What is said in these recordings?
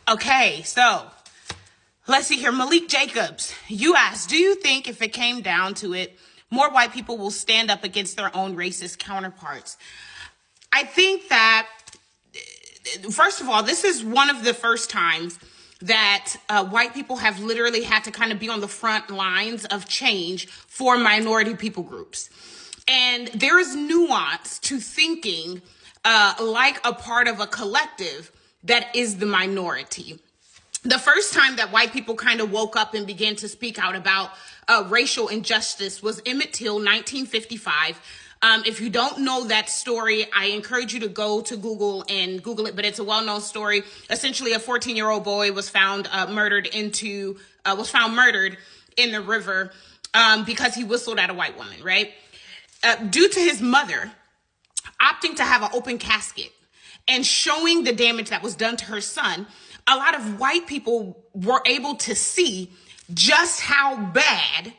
Okay, so let's see here. Malik Jacobs, you asked, do you think if it came down to it, more white people will stand up against their own racist counterparts? I think that, first of all, this is one of the first times that white people have literally had to kind of be on the front lines of change for minority people groups. And there is nuance to thinking like a part of a collective that is the minority. The first time that white people kind of woke up and began to speak out about racial injustice was Emmett Till, 1955. If you don't know that story, I encourage you to go to Google and Google it, but it's a well-known story. Essentially, a 14-year-old boy was found murdered in the river because he whistled at a white woman, right? Due to his mother opting to have an open casket and showing the damage that was done to her son, a lot of white people were able to see just how bad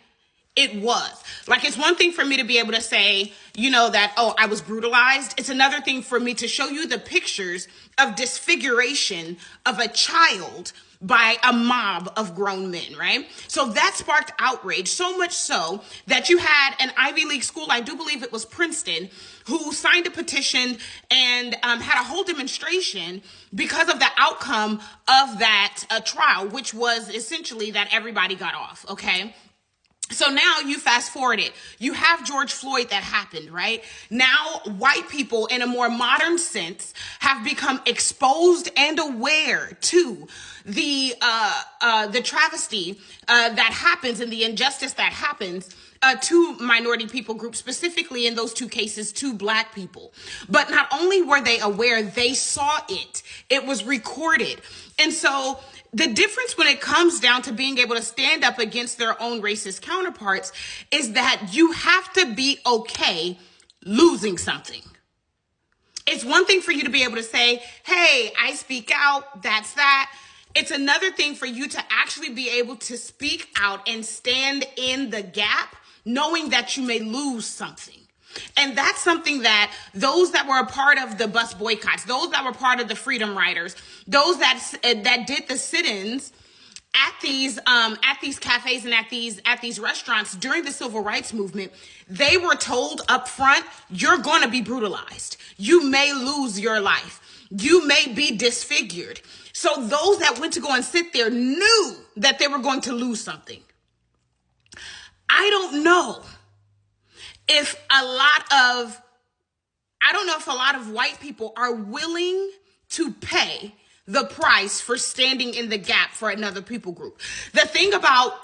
it was. Like, it's one thing for me to be able to say, that, oh, I was brutalized. It's another thing for me to show you the pictures of disfiguration of a child by a mob of grown men, right? So that sparked outrage, so much so that you had an Ivy League school, I do believe it was Princeton, who signed a petition and had a whole demonstration because of the outcome of that trial, which was essentially that everybody got off, okay? So now you fast forward it. You have George Floyd that happened, right? Now white people in a more modern sense have become exposed and aware to the travesty that happens and the injustice that happens to minority people groups, specifically in those two cases, to Black people. But not only were they aware, they saw it. It was recorded. And so the difference when it comes down to being able to stand up against their own racist counterparts is that you have to be okay losing something. It's one thing for you to be able to say, hey, I speak out, that's that. It's another thing for you to actually be able to speak out and stand in the gap, knowing that you may lose something. And that's something that those that were a part of the bus boycotts, those that were part of the Freedom Riders, those that did the sit-ins at these cafes and at these restaurants during the civil rights movement, they were told up front, you're going to be brutalized. You may lose your life. You may be disfigured. So those that went to go and sit there knew that they were going to lose something. I don't know if a lot of white people are willing to pay the price for standing in the gap for another people group. The thing about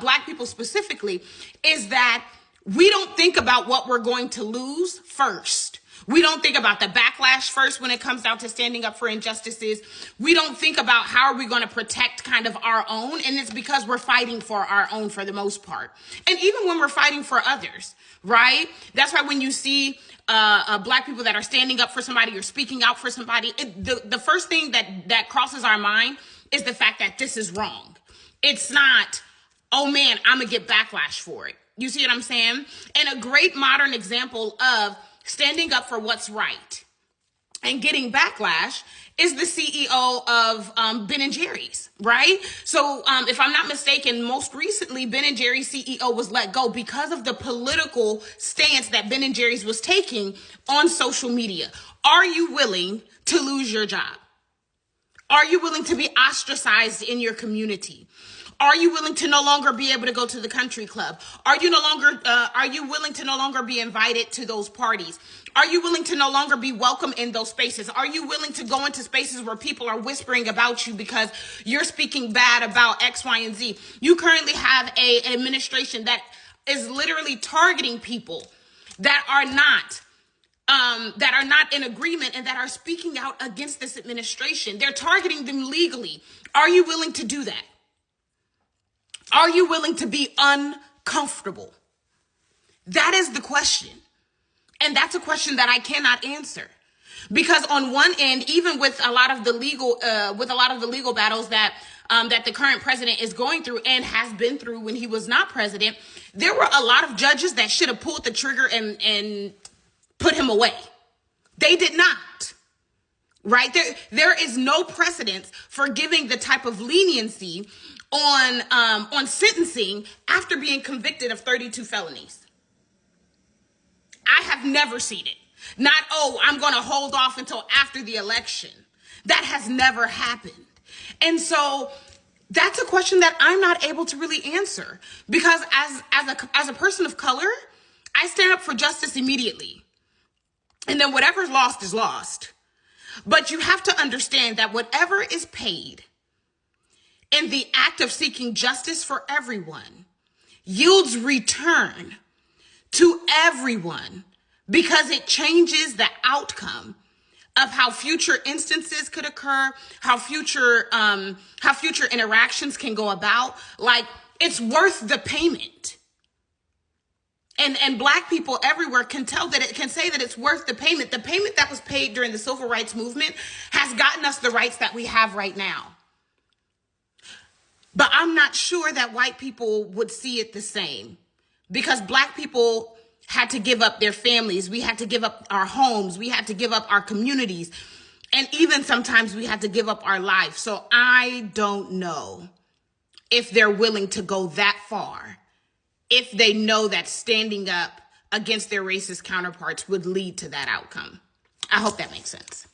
Black people specifically is that we don't think about what we're going to lose first. We don't think about the backlash first when it comes down to standing up for injustices. We don't think about how are we going to protect kind of our own. And it's because we're fighting for our own for the most part. And even when we're fighting for others, right? That's why when you see Black people that are standing up for somebody or speaking out for somebody, the first thing that crosses our mind is the fact that this is wrong. It's not, oh man, I'm going to get backlash for it. You see what I'm saying? And a great modern example of standing up for what's right and getting backlash is the CEO of Ben & Jerry's, right? So if I'm not mistaken, most recently, Ben & Jerry's CEO was let go because of the political stance that Ben & Jerry's was taking on social media. Are you willing to lose your job? Are you willing to be ostracized in your community? Are you willing to no longer be able to go to the country club? Are you willing to no longer be invited to those parties? Are you willing to no longer be welcome in those spaces? Are you willing to go into spaces where people are whispering about you because you're speaking bad about X, Y, and Z? You currently have an administration that is literally targeting people that are not in agreement and that are speaking out against this administration. They're targeting them legally. Are you willing to do that? Are you willing to be uncomfortable? That is the question. And that's a question that I cannot answer. Because on one end, even with a lot of the legal battles that the current president is going through and has been through when he was not president, there were a lot of judges that should have pulled the trigger and put him away. They did not. right? There is no precedence for giving the type of leniency on sentencing after being convicted of 32 felonies. I have never seen it. Not, oh, I'm going to hold off until after the election. That has never happened. And that's a question that I'm not able to really answer, because as a person of color, I stand up for justice immediately. And then whatever's lost is lost. But you have to understand that whatever is paid in the act of seeking justice for everyone yields return to everyone, because it changes the outcome of how future instances could occur, how future interactions can go about. Like, it's worth the payment. And Black people everywhere can say that it's worth the payment. The payment that was paid during the civil rights movement has gotten us the rights that we have right now. But I'm not sure that white people would see it the same, because Black people had to give up their families. We had to give up our homes. We had to give up our communities. And even sometimes we had to give up our life. So I don't know if they're willing to go that far, if they know that standing up against their racist counterparts would lead to that outcome. I hope that makes sense.